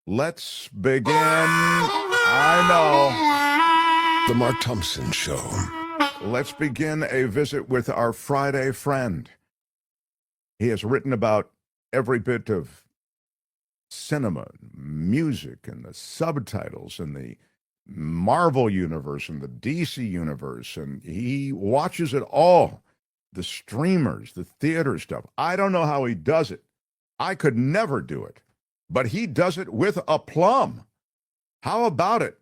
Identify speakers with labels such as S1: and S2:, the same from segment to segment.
S1: Let's begin. I
S2: The Mark Thompson Show.
S1: know. Let's begin a visit with our Friday friend. He has written about every bit of cinema, music, and the subtitles, and the Marvel universe, and the DC universe, and he watches it all. The streamers, the theater stuff. I don't know how he does it. I could never do it, but he does it with aplomb. How about it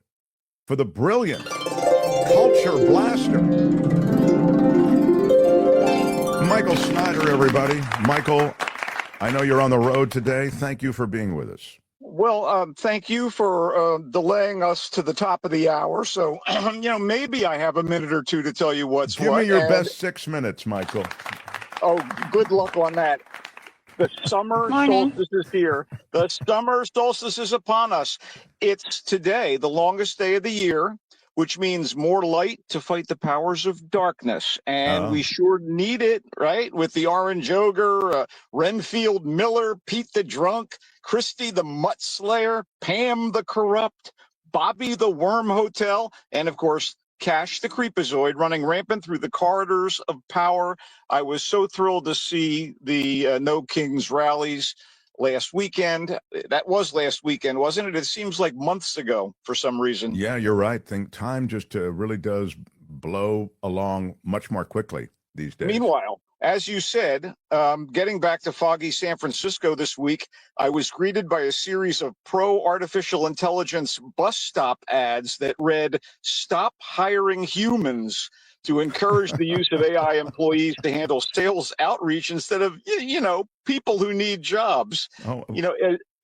S1: for the brilliant culture blaster, Michael Snyder, everybody. Michael, I know you're on the road today. Thank you for being with us.
S3: Well, thank you for delaying us to the top of the hour. So, maybe I have a minute or two to tell you what's
S1: Give
S3: what.
S1: me your best 6 minutes, Michael.
S3: Oh, good luck on that. The summer solstice is here. The summer solstice is upon us. It's today, the longest day of the year, which means more light to fight the powers of darkness. And we sure need it, right? With the Orange Ogre, Renfield Miller, Pete the Drunk, Christy the Mutt Slayer, Pam the Corrupt, Bobby the Worm Hotel, and of course, Cash the Creepazoid running rampant through the corridors of power. I was so thrilled to see the No Kings rallies last weekend. That was last weekend, wasn't it? It seems like months ago for some reason.
S1: Yeah, you're right. Think time just really does blow along much more quickly these days.
S3: Meanwhile, as you said, getting back to foggy San Francisco this week, I was greeted by a series of pro-artificial intelligence bus stop ads that read, "Stop hiring humans," to encourage the use of AI employees to handle sales outreach instead of, people who need jobs.
S1: Oh,
S3: You know,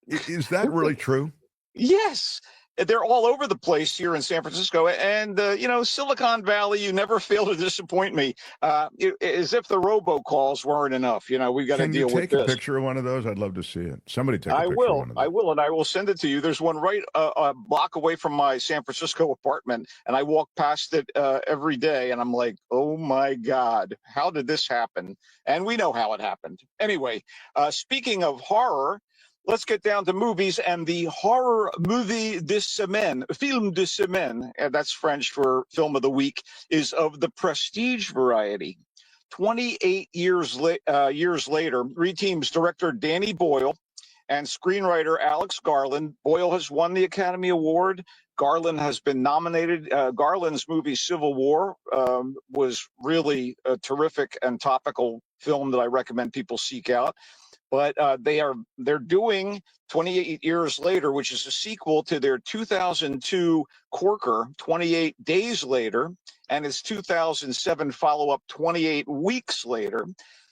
S1: is that really true?
S3: Yes. They're all over the place here in San Francisco. And, Silicon Valley, you never fail to disappoint me. As if the robocalls weren't enough. We've got to
S1: Can you
S3: deal with
S1: take a
S3: this.
S1: picture of one of those? I'd love to see it. Somebody take a
S3: I
S1: picture of
S3: will.
S1: one of
S3: I
S1: those.
S3: will. And I will send it to you. There's one right a block away from my San Francisco apartment. And I walk past it every day. And I'm like, oh, my God, how did this happen? And we know how it happened. Anyway, speaking of horror, let's get down to movies and the horror movie de semaine, film de semaine, and that's French for film of the week, is of the prestige variety. 28 years later, Reteam's director Danny Boyle and screenwriter Alex Garland. Boyle has won the Academy Award. Garland has been nominated. Garland's movie Civil War was really a terrific and topical film that I recommend people seek out. But they're doing 28 years later, which is a sequel to their 2002 Corker, 28 Days Later, and its 2007 follow-up, 28 Weeks Later.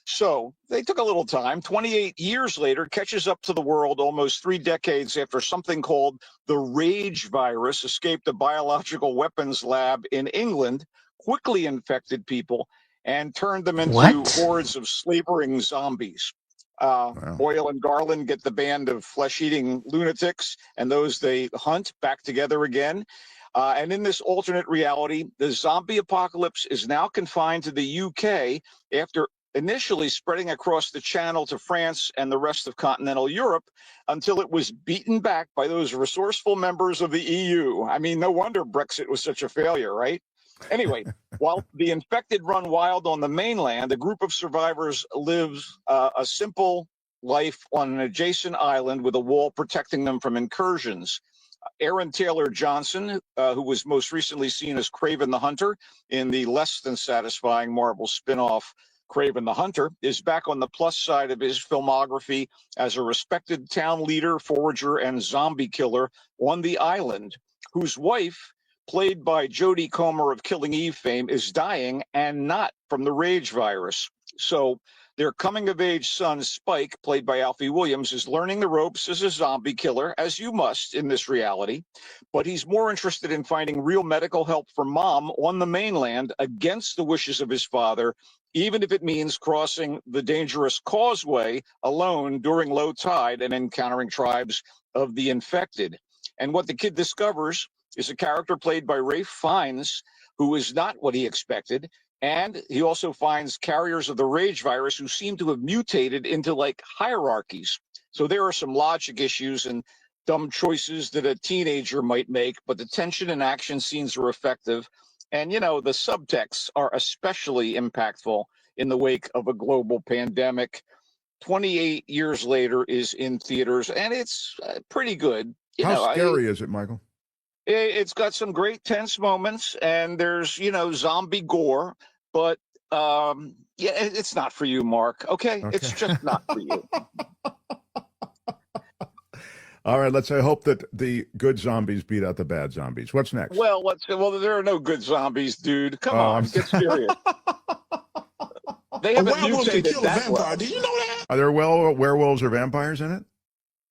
S3: So they took a little time. 28 years later, catches up to the world almost 3 decades after something called the rage virus escaped a biological weapons lab in England, quickly infected people, and turned them into hordes of slavering zombies. Boyle and Garland get the band of flesh-eating lunatics and those they hunt back together again. And in this alternate reality, the zombie apocalypse is now confined to the UK after initially spreading across the Channel to France and the rest of continental Europe until it was beaten back by those resourceful members of the EU. I mean, no wonder Brexit was such a failure, right? Anyway, while the infected run wild on the mainland, a group of survivors lives a simple life on an adjacent island with a wall protecting them from incursions. Aaron Taylor Johnson, who was most recently seen as Kraven the Hunter in the less than satisfying Marvel spinoff Kraven the Hunter, is back on the plus side of his filmography as a respected town leader, forager, and zombie killer on the island, whose wife, played by Jodie Comer of Killing Eve fame, is dying, and not from the rage virus. So their coming-of-age son, Spike, played by Alfie Williams, is learning the ropes as a zombie killer, as you must in this reality. But he's more interested in finding real medical help for Mom on the mainland against the wishes of his father, even if it means crossing the dangerous causeway alone during low tide and encountering tribes of the infected. And what the kid discovers is a character played by Ralph Fiennes, who is not what he expected. And he also finds carriers of the rage virus who seem to have mutated into like hierarchies. So there are some logic issues, and dumb choices that a teenager might make, but the tension and action scenes are effective. And, you know, the subtexts are especially impactful in the wake of a global pandemic. 28 years later is in theaters, and it's pretty good. You
S1: How
S3: know,
S1: scary is it, Michael?
S3: it's got some great tense moments, and there's, you know, zombie gore, but yeah, it's not for you, Mark. Okay, it's
S1: Okay.
S3: just not for you.
S1: All right, let's hope that the good zombies beat out the bad zombies. What's next?
S3: Well, there are no good zombies, dude. Come on, get serious. They haven't mutated that well.
S2: Did you know that?
S1: Are there werewolves or vampires in it?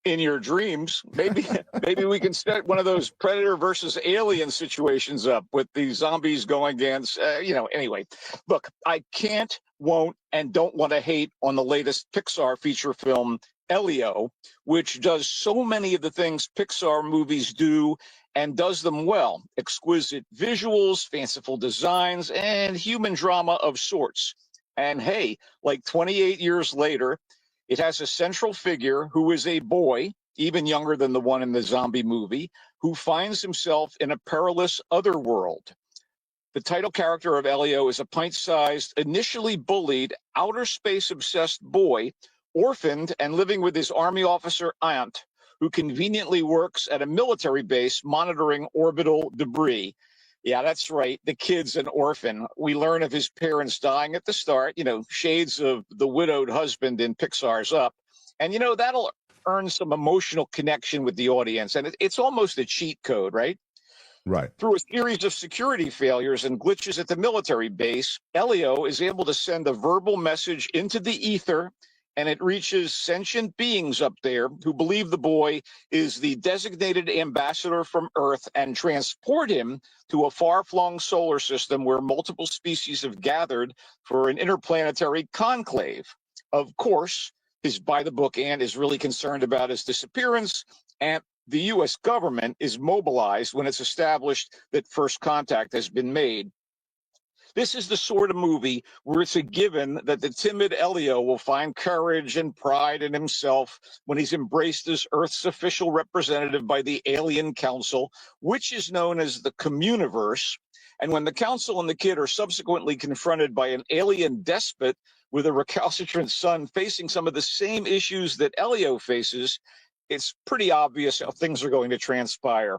S3: In your dreams, maybe we can set one of those Predator versus Alien situations up with the zombies going against, you know. Anyway, look, I can't, won't, and don't want to hate on the latest Pixar feature film, Elio, which does so many of the things Pixar movies do and does them well. Exquisite visuals, fanciful designs, and human drama of sorts. And hey, like 28 years later, it has a central figure who is a boy, even younger than the one in the zombie movie, who finds himself in a perilous other world. The title character of Elio is a pint-sized, initially bullied, outer space-obsessed boy, orphaned and living with his army officer aunt, who conveniently works at a military base monitoring orbital debris. Yeah, that's right. The kid's an orphan. We learn of his parents dying at the start, you know, shades of the widowed husband in Pixar's Up. And, you know, that'll earn some emotional connection with the audience. And it's almost a cheat code, right?
S1: Right.
S3: Through a series of security failures and glitches at the military base, Elio is able to send a verbal message into the ether, and it reaches sentient beings up there who believe the boy is the designated ambassador from Earth and transport him to a far-flung solar system where multiple species have gathered for an interplanetary conclave. Of course, his by-the-book aunt is really concerned about his disappearance, and the U.S. government is mobilized when it's established that first contact has been made. This is the sort of movie where it's a given that the timid Elio will find courage and pride in himself when he's embraced as Earth's official representative by the Alien Council, which is known as the Communiverse. And when the Council and the kid are subsequently confronted by an alien despot with a recalcitrant son facing some of the same issues that Elio faces, it's pretty obvious how things are going to transpire.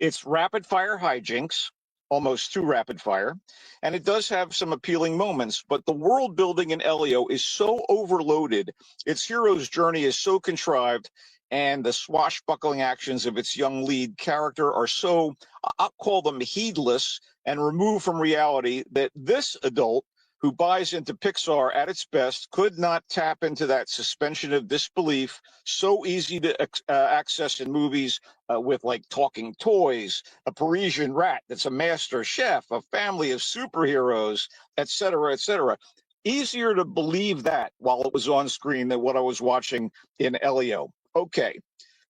S3: It's rapid-fire hijinks, almost too rapid fire, and it does have some appealing moments, but the world building in Elio is so overloaded, its hero's journey is so contrived, and the swashbuckling actions of its young lead character are so, I'll call them heedless and removed from reality, that this adult who buys into Pixar at its best could not tap into that suspension of disbelief so easy to access in movies with like talking toys, a Parisian rat that's a master chef, a family of superheroes, et cetera, et cetera. Easier to believe that while it was on screen than what I was watching in Elio. Okay.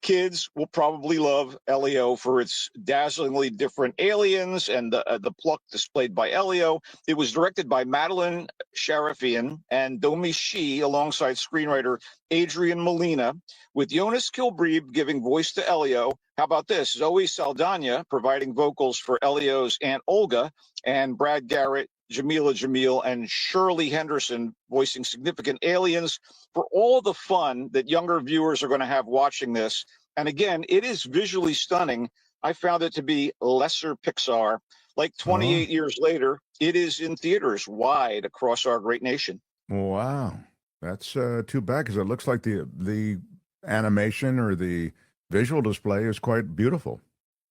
S3: Kids will probably love Elio for its dazzlingly different aliens and the pluck displayed by Elio. It was directed by Madeline Sharafian and Domi Shi alongside screenwriter Adrian Molina, with Jonas Kilbrebe giving voice to Elio. How about this? Zoe Saldana providing vocals for Elio's Aunt Olga, and Brad Garrett, Jamila Jamil, and Shirley Henderson voicing significant aliens, for all the fun that younger viewers are going to have watching this. And again, it is visually stunning. I found it to be lesser Pixar. Like 28 years later, it is in theaters wide across our great nation.
S1: Wow. That's too bad, because it looks like the animation or the visual display is quite beautiful.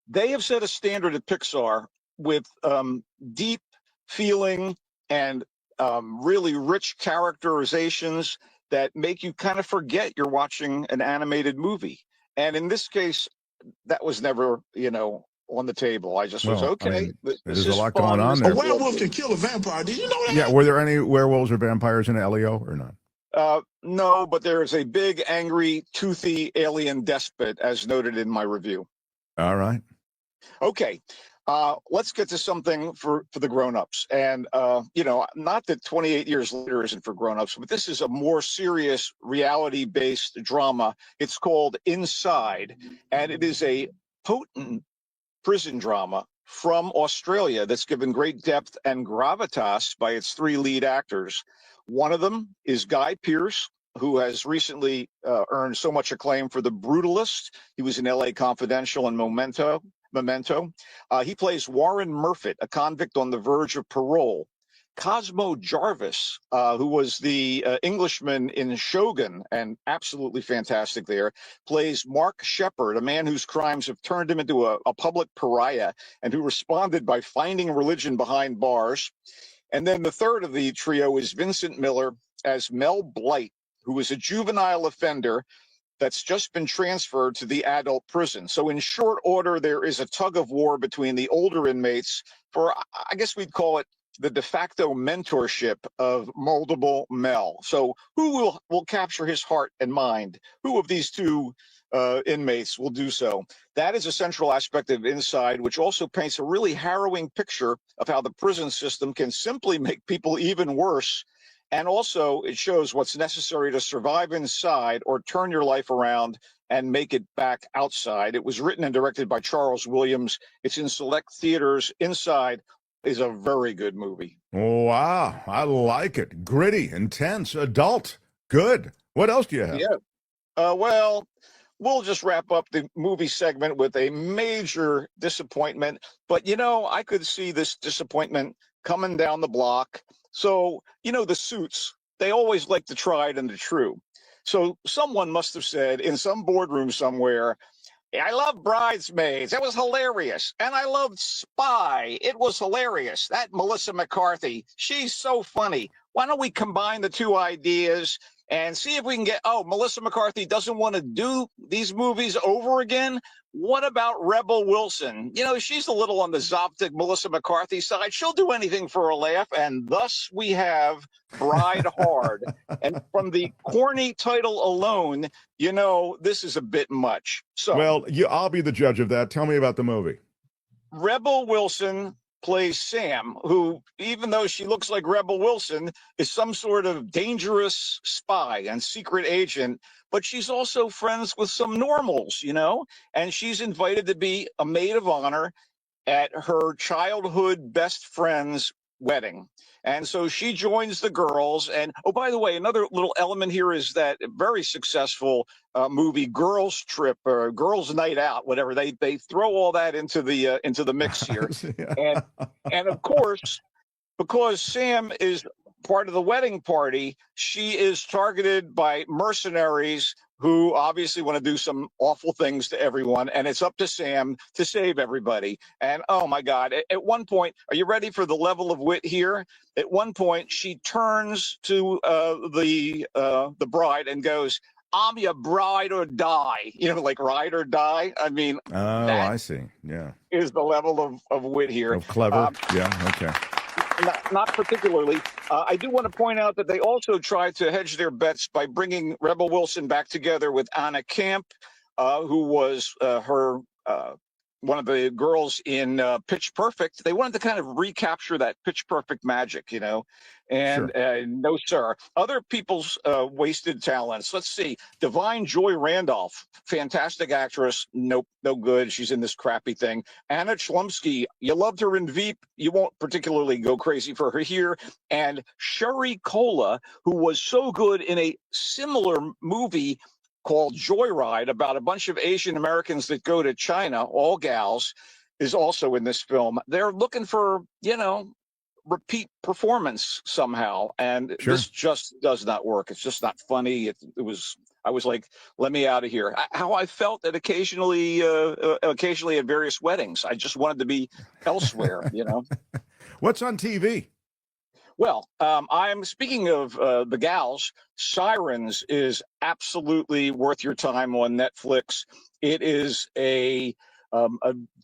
S3: They have set a standard at Pixar with deep feeling and really rich characterizations that make you kind of forget you're watching an animated movie. And in this case, that was never, you know, on the table. I just was okay.
S1: I mean,
S3: this
S1: there's
S3: is
S1: a lot
S3: fun.
S1: going on there.
S2: A werewolf can kill a vampire. Did you know that?
S1: Yeah, were there any werewolves or vampires in Elio or not?
S3: No, but there is a big, angry, toothy alien despot, as noted in my review.
S1: All right.
S3: Okay. Let's get to something for the grown-ups. And, not that 28 years later isn't for grown-ups, but this is a more serious reality-based drama. It's called Inside, and it is a potent prison drama from Australia that's given great depth and gravitas by its three lead actors. One of them is Guy Pearce, who has recently earned so much acclaim for The Brutalist. He was in LA Confidential and Memento. He plays Warren Murfitt, a convict on the verge of parole. Cosmo Jarvis, who was the Englishman in Shogun and absolutely fantastic there, plays Mark Shepard, a man whose crimes have turned him into a public pariah and who responded by finding religion behind bars. And then the third of the trio is Vincent Miller as Mel Blight, who is a juvenile offender that's just been transferred to the adult prison. So in short order, there is a tug of war between the older inmates for, I guess we'd call it, the de facto mentorship of moldable Mel. So who will capture his heart and mind? Who of these two inmates will do so? That is a central aspect of Inside, which also paints a really harrowing picture of how the prison system can simply make people even worse. And also, it shows what's necessary to survive inside or turn your life around and make it back outside. It was written and directed by Charles Williams. It's in select theaters. Inside is a very good movie.
S1: Wow, I like it. Gritty, intense, adult. Good. What else do you have?
S3: Yeah. Well, we'll just wrap up the movie segment with a major disappointment. But, I could see this disappointment coming down the block. So, the Suits, they always like the tried and the true. So someone must have said in some boardroom somewhere, I love Bridesmaids. It was hilarious. And I loved Spy. It was hilarious. That Melissa McCarthy, she's so funny. Why don't we combine the two ideas and see if we can get, Melissa McCarthy doesn't want to do these movies over again. What about Rebel Wilson? She's a little on the Zoptic Melissa McCarthy side. She'll do anything for a laugh. And thus we have Bride Hard. And from the corny title alone, this is a bit much. So,
S1: well, I'll be the judge of that. Tell me about the movie.
S3: Rebel Wilson plays Sam, who, even though she looks like Rebel Wilson, is some sort of dangerous spy and secret agent, but she's also friends with some normals, and she's invited to be a maid of honor at her childhood best friend's wedding. And so she joins the girls. And, oh, by the way, another little element here is that very successful movie Girls Trip or Girls Night Out, whatever. They throw all that into the mix here. And of course, because Sam is part of the wedding party, she is targeted by mercenaries who obviously want to do some awful things to everyone. And it's up to Sam to save everybody. And oh my God, at one point, are you ready for the level of wit here? At one point, she turns to the bride and goes, I'm your bride or die, like ride or die. I mean,
S1: I see. Yeah.
S3: Is the level of wit here.
S1: Of clever. Yeah. Okay.
S3: Not particularly. I do want to point out that they also tried to hedge their bets by bringing Rebel Wilson back together with Anna Camp, who was her one of the girls in Pitch Perfect. They wanted to kind of recapture that Pitch Perfect magic, and
S1: sure.
S3: No, sir. Other people's wasted talents. Let's see. Divine Joy Randolph, fantastic actress. Nope, no good. She's in this crappy thing. Anna Chlumsky, you loved her in Veep. You won't particularly go crazy for her here. And Sherry Cola, who was so good in a similar movie called Joyride about a bunch of Asian Americans that go to China, all gals, is also in this film. They're looking for, repeat performance somehow. And
S1: Sure.
S3: This just does not work. It's just not funny. I was like, let me out of here. How I felt at occasionally at various weddings. I just wanted to be elsewhere,
S1: What's on TV?
S3: Well, I'm speaking of the gals. Sirens is absolutely worth your time on Netflix. It is a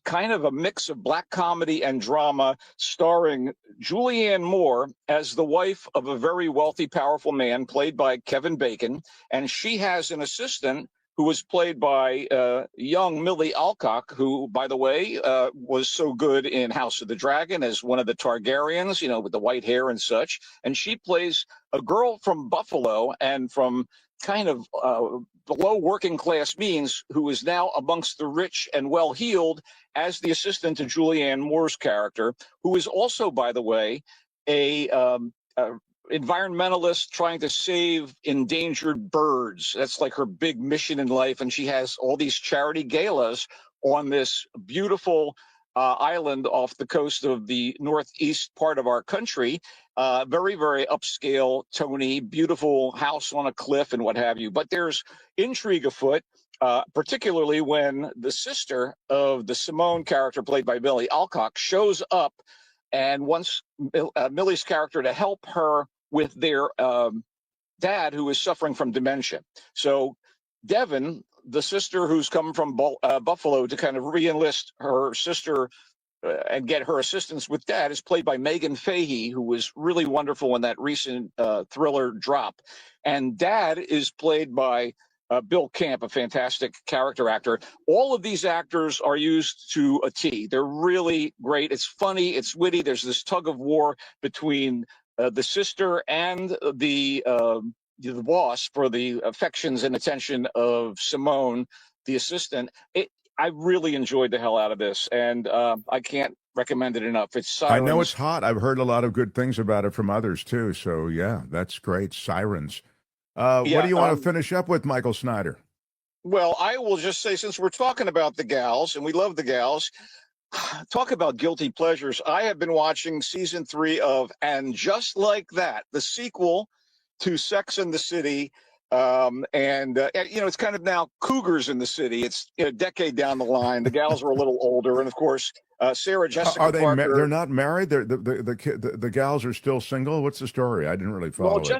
S3: kind of a mix of black comedy and drama, starring Julianne Moore as the wife of a very wealthy, powerful man, played by Kevin Bacon, and she has an assistant who was played by young Millie Alcock, who, by the way, was so good in House of the Dragon as one of the Targaryens, with the white hair and such. And she plays a girl from Buffalo and from kind of below working class means, who is now amongst the rich and well-heeled as the assistant to Julianne Moore's character, who is also, by the way, a environmentalist trying to save endangered birds. That's like her big mission in life. And she has all these charity galas on this beautiful island off the coast of the northeast part of our country. Very, very upscale, Tony, beautiful house on a cliff and what have you. But there's intrigue afoot, particularly when the sister of the Simone character played by Millie Alcock shows up and wants Millie's character to help her with their dad, who is suffering from dementia. So Devin, the sister who's come from Buffalo to kind of re-enlist her sister and get her assistance with dad, is played by Megan Fahey, who was really wonderful in that recent thriller Drop. And dad is played by Bill Camp, a fantastic character actor. All of these actors are used to a T. They're really great. It's funny. It's witty. There's this tug of war between the sister and the boss for the affections and attention of Simone, the assistant. I really enjoyed the hell out of this, and I can't recommend it enough. It's Sirens.
S1: I know it's hot. I've heard a lot of good things about it from others, too. So, yeah, that's great. Sirens. What do you want to finish up with, Michael Snyder?
S3: Well, I will just say, since we're talking about the gals, and we love the gals, talk about guilty pleasures. I have been watching season 3 of And Just Like That, the sequel to Sex and the City. It's kind of now Cougars in the City. It's a decade down the line. The gals are a little older. And, of course, Sarah Jessica Parker.
S1: They're not married? The gals are still single? What's the story? I didn't really follow
S3: Sarah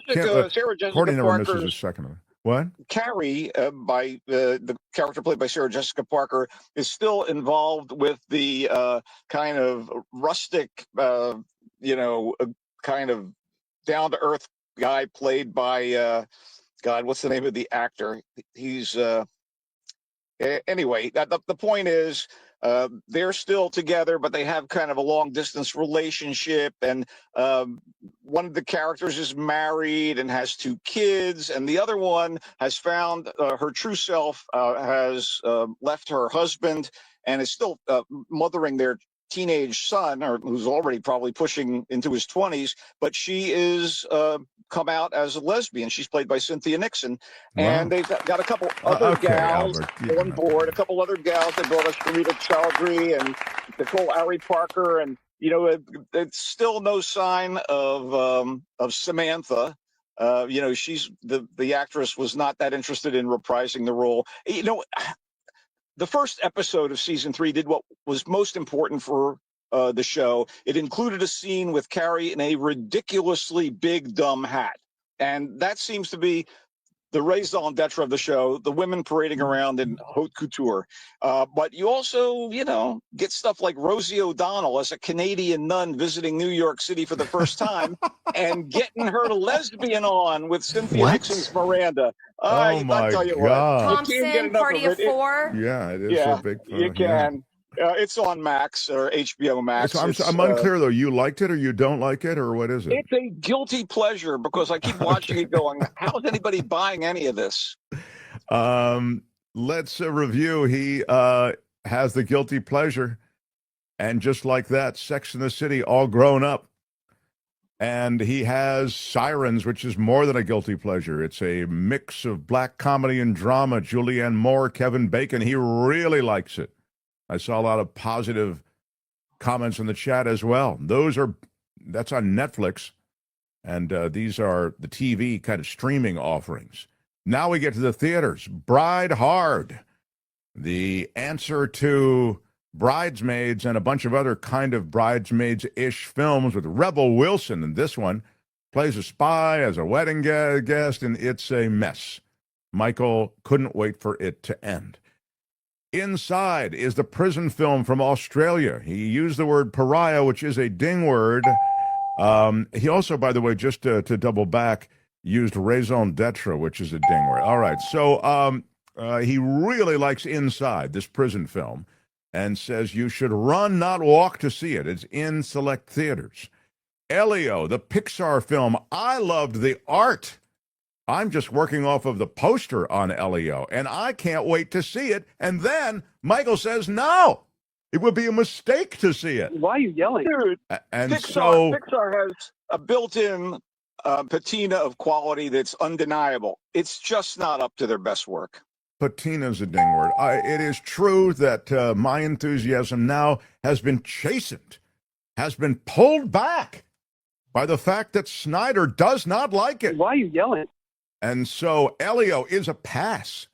S3: Jessica
S1: Parker misses
S3: Parker.
S1: a second of it. What?
S3: Carrie, by the character played by Sarah Jessica Parker, is still involved with the kind of rustic, kind of down-to-earth guy played by, God, what's the name of the actor? He's, anyway, the point is, they're still together, but they have kind of a long-distance relationship, and one of the characters is married and has 2 kids, and the other one has found her true self, has left her husband, and is still mothering their teenage son, or who's already probably pushing into his 20s, but she is come out as a lesbian. She's played by Cynthia Nixon.
S1: Wow.
S3: And they've got a couple other gals on board, a couple other gals. They brought us Rita Chaudhry and Nicole Ari Parker, and it's still no sign of Samantha. She's the actress was not that interested in reprising the role. The first episode of season 3 did what was most important for the show. It included a scene with Carrie in a ridiculously big, dumb hat. And that seems to be the raison d'etre of the show, the women parading around in haute couture. But you also, get stuff like Rosie O'Donnell as a Canadian nun visiting New York City for the first time and getting her lesbian on with Cynthia Nixon's Miranda.
S1: Oh, my
S3: I tell you
S1: God.
S3: What,
S4: Thompson, Party of 4.
S1: Yeah, it is so big.
S3: You can. It's on Max or HBO Max.
S1: So I'm unclear, though. You liked it or you don't like it, or what is it?
S3: It's a guilty pleasure because I keep watching it going, how is anybody buying any of this?
S1: Let's review. He has the guilty pleasure. And just like that, Sex and the City, all grown up. And he has Sirens, which is more than a guilty pleasure. It's a mix of black comedy and drama. Julianne Moore, Kevin Bacon. He really likes it. I saw a lot of positive comments in the chat as well. That's on Netflix, and these are the TV kind of streaming offerings. Now we get to the theaters. Bride Hard, the answer to Bridesmaids and a bunch of other kind of bridesmaids-ish films with Rebel Wilson, and this one plays a spy as a wedding guest, and it's a mess. Michael couldn't wait for it to end. Inside is the prison film from Australia. He used the word pariah, which is a ding word. He also, by the way, just to double back, used raison d'etre, which is a ding word. All right, so He really likes Inside, this prison film, and says you should run, not walk to see it. It's in select theaters. Elio, the Pixar film, I loved the art. I'm just working off of the poster on Elio, and I can't wait to see it. And then Michael says, no, it would be a mistake to see it.
S5: Why are you yelling?
S3: Dude,
S1: And
S3: Pixar has a built-in patina of quality that's undeniable. It's just not up to their best work.
S1: Patina's a ding word. It is true that my enthusiasm now has been chastened, has been pulled back by the fact that Snyder does not like it.
S5: Why are you yelling?
S1: And so Elio is a pass.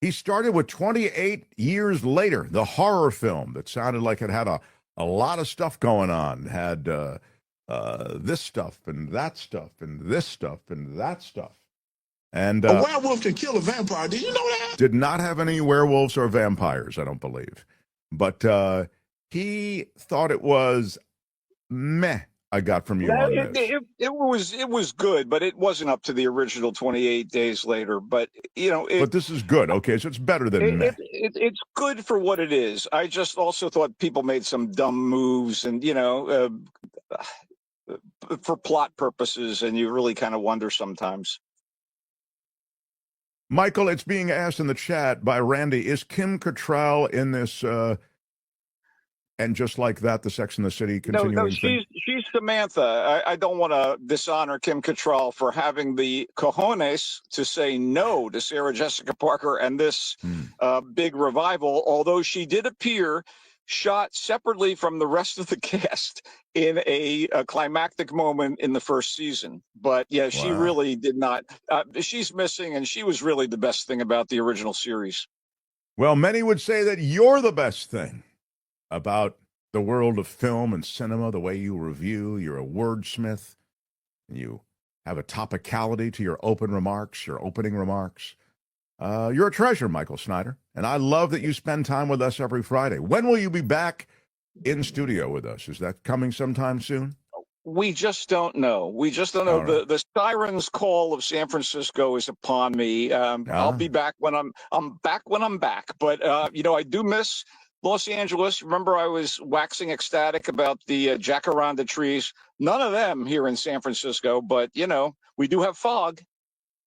S1: He started with 28 years later, the horror film that sounded like it had a lot of stuff going on. It had this stuff and that stuff and this stuff and that stuff. And
S2: A werewolf can kill a vampire. Did you know that?
S1: did not have any werewolves or vampires, I don't believe. But he thought it was meh. I got from you on this.
S3: It was good, but it wasn't up to the original 28 Days Later. But
S1: But this is good. Okay, so it's better than meh.
S3: it's good for what it is. I just also thought people made some dumb moves, and for plot purposes, and you really kind of wonder sometimes.
S1: Michael, it's being asked in the chat by Randy, is Kim Cattrall in this and just like that, the Sex and the City continuing
S3: No,
S1: thing?
S3: she's Samantha. I don't want to dishonor Kim Cattrall for having the cojones to say no to Sarah Jessica Parker and this big revival, although she did appear shot separately from the rest of the cast in a climactic moment in the first season. But yeah, she really did not. She's missing, and she was really the best thing about the original series.
S1: Well, many would say that you're the best thing about the world of film and cinema, the way you review. You're a wordsmith. You have a topicality to your opening remarks. You're a treasure, Michael Snyder, and I love that you spend time with us every Friday. When will you be back in studio with us? Is that coming sometime soon?
S3: We just don't know. We just don't know.
S1: Right.
S3: The siren's call of San Francisco is upon me. I'll be back when I'm back when I'm back. But I do miss Los Angeles. Remember, I was waxing ecstatic about the jacaranda trees. None of them here in San Francisco, but we do have fog.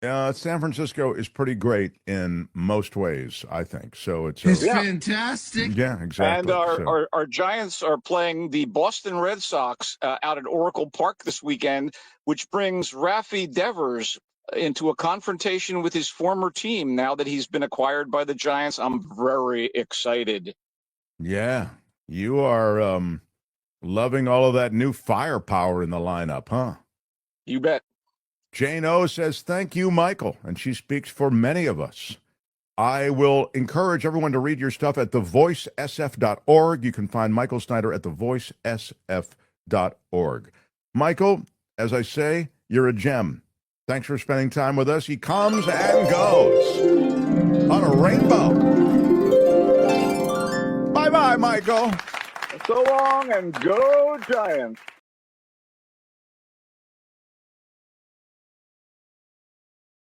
S1: San Francisco is pretty great in most ways, I think. So it's
S2: fantastic.
S1: Yeah, exactly.
S3: And our Giants are playing the Boston Red Sox out at Oracle Park this weekend, which brings Rafi Devers into a confrontation with his former team now that he's been acquired by the Giants. I'm very excited.
S1: Yeah, you are loving all of that new firepower in the lineup, huh?
S3: You bet.
S1: Jane O says, thank you, Michael, and she speaks for many of us. I will encourage everyone to read your stuff at thevoicesf.org. You can find Michael Snyder at thevoicesf.org. Michael, as I say, you're a gem. Thanks for spending time with us. He comes and goes on a rainbow. Bye-bye, Michael.
S3: So long, and go Giants.